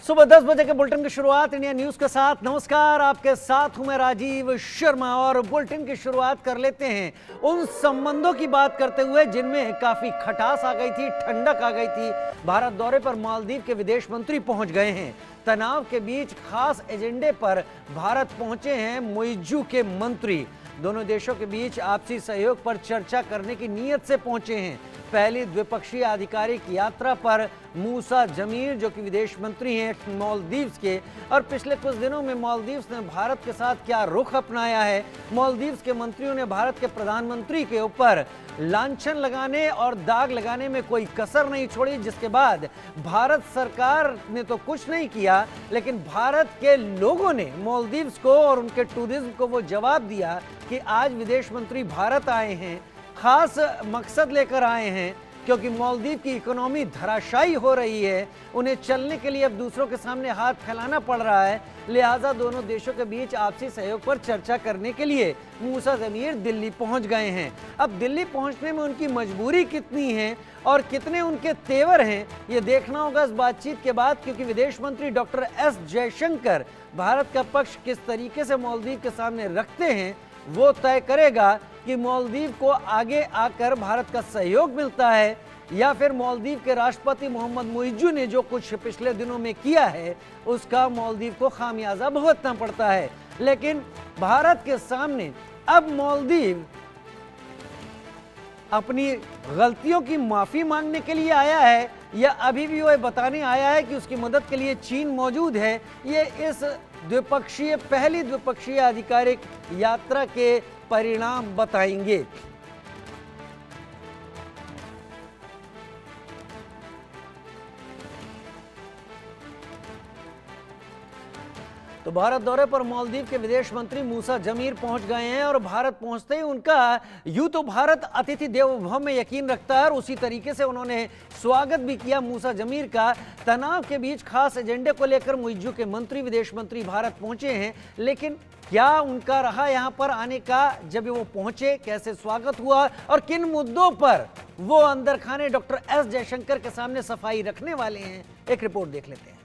सुबह 10 बजे के बुलेटिन की शुरुआत इंडिया न्यूज के साथ। नमस्कार, आपके साथ हूं मैं राजीव शर्मा और बुलेटिन की शुरुआत कर लेते हैं उन संबंधों की बात करते हुए जिनमें काफी खटास आ गई थी, ठंडक आ गई थी। भारत दौरे पर मालदीव के विदेश मंत्री पहुंच गए हैं। तनाव के बीच खास एजेंडे पर भारत पहुंचे हैं मुइज्जू के मंत्री। दोनों देशों के बीच आपसी सहयोग पर चर्चा करने की नीयत से पहुंचे हैं। पहली द्विपक्षीय आधिकारिक यात्रा पर मूसा जमीर, जो कि विदेश मंत्री हैं मालदीव्स के, और पिछले कुछ दिनों में मालदीव्स ने भारत के साथ क्या रुख अपनाया है। मालदीव्स के मंत्रियों ने भारत के प्रधानमंत्री के ऊपर लांछन लगाने और दाग लगाने में कोई कसर नहीं छोड़ी, जिसके बाद भारत सरकार ने तो कुछ नहीं किया, लेकिन भारत के लोगों ने मालदीव्स को और उनके टूरिज्म को वो जवाब दिया कि आज विदेश मंत्री भारत आए हैं, खास मकसद लेकर आए हैं, क्योंकि मालदीव की इकोनॉमी धराशायी हो रही है। उन्हें चलने के लिए अब दूसरों के सामने हाथ फैलाना पड़ रहा है। लिहाजा दोनों देशों के बीच आपसी सहयोग पर चर्चा करने के लिए मूसा जमीर दिल्ली पहुंच गए हैं। अब दिल्ली पहुंचने में उनकी मजबूरी कितनी है और कितने उनके तेवर हैं, ये देखना होगा इस बातचीत के बाद, क्योंकि विदेश मंत्री डॉक्टर एस जयशंकर भारत का पक्ष किस तरीके से मालदीव के सामने रखते हैं वो तय करेगा कि मालदीव को आगे आकर भारत का सहयोग मिलता है या फिर मालदीव के राष्ट्रपति मोहम्मद मुइज्जू ने जो कुछ पिछले दिनों में किया है उसका मालदीव को खामियाजा भुगतना पड़ता है। लेकिन भारत के सामने अब मालदीव अपनी गलतियों की माफी मांगने के लिए आया है या अभी भी वो बताने आया है कि उसकी मदद के लिए चीन मौजूद है, ये इस पहली द्विपक्षीय आधिकारिक यात्रा के परिणाम बताएंगे। तो भारत दौरे पर मालदीव के विदेश मंत्री मूसा जमीर पहुंच गए हैं और भारत पहुंचते ही उनका यूं तो भारत अतिथि देवो भव में यकीन रखता है और उसी तरीके से उन्होंने स्वागत भी किया मूसा जमीर का। तनाव के बीच खास एजेंडे को लेकर मुइज्जू के मंत्री विदेश मंत्री भारत पहुंचे हैं, लेकिन क्या उनका रहा यहां पर आने का, जब वो पहुंचे कैसे स्वागत हुआ और किन मुद्दों पर वो अंदर खाने डॉक्टर एस जयशंकर के सामने सफाई रखने वाले हैं, एक रिपोर्ट देख लेते हैं।